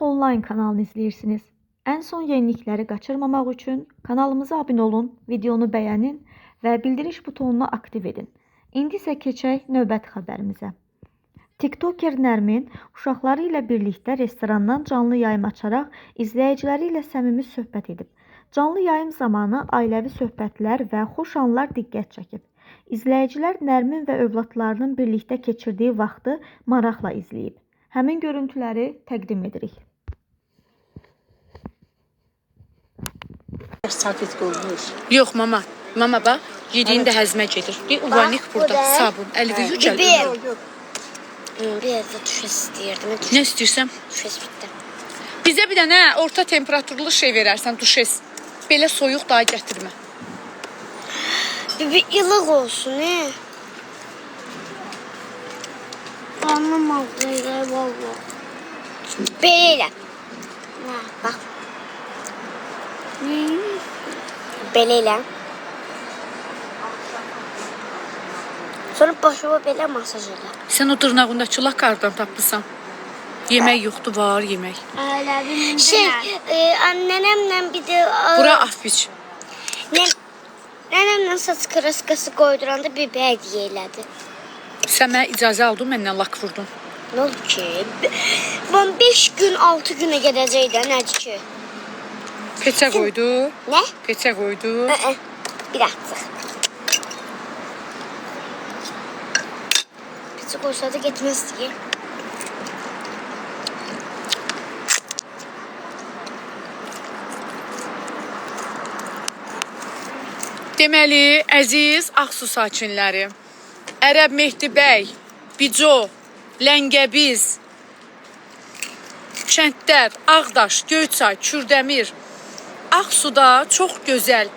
Online kanalını izləyirsiniz. Ən son yenilikləri qaçırmamaq üçün kanalımıza abunə olun, videonu bəyənin və bildiriş butonunu aktiv edin. İndi isə keçək növbəti xəbərimizə. TikToker Nərmin uşaqları ilə birlikdə restorandan canlı yayım açaraq izləyiciləri ilə səmimi söhbət edib. Canlı yayım zamanı ailəvi söhbətlər və xoş anlar diqqət çəkib. İzləyicilər Nərmin və övladlarının birlikdə keçirdiyi vaxtı maraqla izləyib. Həmin görüntüləri təqdim edirik. Sakit olmuş. Yox mama. Mama bax, yediyin də həzmə gedir. Uvanik burada, sabun, əlvi yücəl. Biraz da düşes istəyirdim. Nə istəyirsən? Düşes bitdi. Bizə bir dənə orta temperaturlu şey verərsən, duşes. Belə soyuq daha gətirmə. Bir ilıq olsun, Anlamadım, valla. Belə. Bax. Belə elə. Sonra başıma belə masaj elə. Sən o dırnağındakı lakardan tapmısan. Yemək yoxdur, var yemək. Nənəmlə bir də... Bura af biç. Nənəmlə saç kraskası qoyduranda bir hədiyyə elədi. Sən mənə icazə aldın, məndən lak vurdun. Nə oldu ki? Ben 5 gün, 6 günə gedəcək də, nədir ki? Peçə qoydu. Nə? Peçə qoydu. Bir atıq. Peçə qoysa da getməzdi ki. Deməli, əziz Ağsu sakinləri, Ərəb Mehdi bəy, Bico, Ləngəbiz, Kəndlər, Ağdaş, Göyçay, Kürdəmir, Ağsuda çox gözəl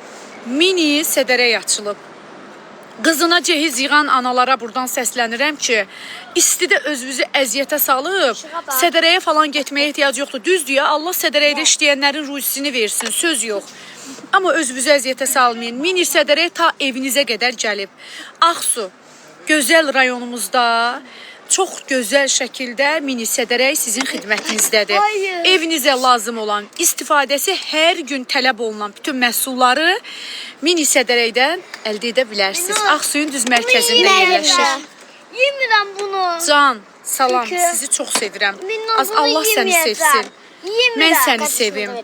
mini sədərək açılıb. Qızına cehiz yığan analara buradan səslənirəm ki, istidə özünüzü əziyyətə salıb, sədərəyə falan getməyə ehtiyac yoxdur. Düzdür ya, Allah sədərəkdə işləyənlərin ruhsini versin, söz yox. Amma özünüzü əziyyətə salmayın. Mini sədərək ta evinizə qədər gəlib. Ağsu, gözəl rayonumuzda çox gözəl şəkildə mini sədərək sizin xidmətinizdədir. Evinizə lazım olan, istifadəsi hər gün tələb olunan bütün məhsulları mini sədərəkdən əldə edə bilərsiniz. Ağsuyun düz mərkəzində yerləşir. Yemirəm bunu. Can, salam, sizi çox sevirəm. Allah səni sevsin. Mən səni sevim.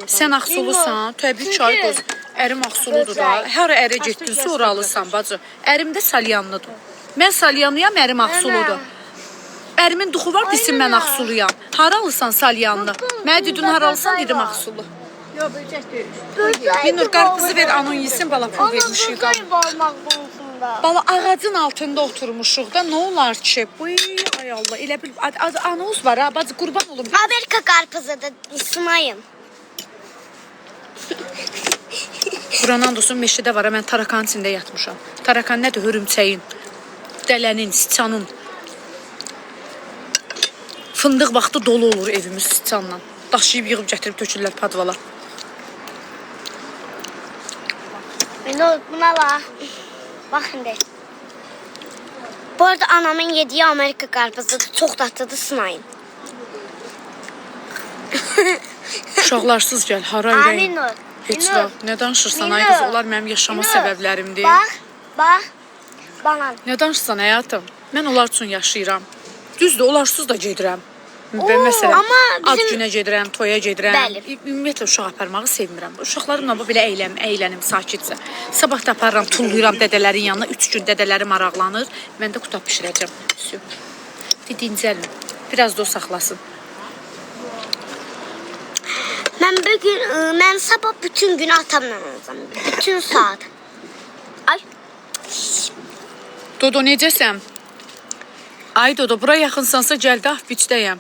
Sən Ağsulusan, təbii ki, ay qoz. Ərim Ağsuludur da. Hər ərə getdinsə oralısan, bacı. Ərim də Salyanlıdır. Mən Salyanlıyam, ərim Ağsuludur. Ərimin duxu var, desin mən Ağsuluyam. Haralısan Salyanlı? Mən dedin haralısan, dedim Ağsulu. Yox, böcək deyil. Binur, qarpızı ver, anun yesin, bala pul vermişik. Bala ağacın altında oturmuşuq da, nə olar ki? Ay Allah, elə bil, anuz var ha, bacı, qurban olum. Amerika qarpızıdır, İsmayım. Buranan dostum, meşədə var, mən tarakanın içində yatmışam. Tarakan nədir? Hörümçəyin, dələnin, siçanın. Fındıq vaxtı dolu olur evimiz siçanla. Daşıyıb, yığıb, gətirib tökürlər padvalar. Buna bax. Baxın de. Bu arada anamın yediği Amerika qarpızıdır. Çox dadlıdır, sınayın. Uşaqlarsız gəl, hara ürəyin. Heç vaxt. Nə danışırsan, ay qız? Onlar mənim yaşama səbəblərimdir. Bax, banan. Nə danışırsan, həyatım? Mən onlar üçün yaşayıram. Düzdür, olarsız da gedirəm. Məsələn, ad günə gedirəm, toya gedirəm. Ümumiyyətlə, uşaq aparmağı sevmirəm. Uşaqlarımla belə əylənim sakitcə. Sabah da aparıram, tulluyuram dədələrin yanına. 3 gün dədələri maraqlanır. Mən də qutab pişirəcəm. Dincəlin. Biraz da o saxlasın. Mən sabah bütün günü atamla olacam. Bütün saat. Ay. Dodo, necəsən? Ay Dodo, bura yaxınsansa gəl də Afbiçdəyəm.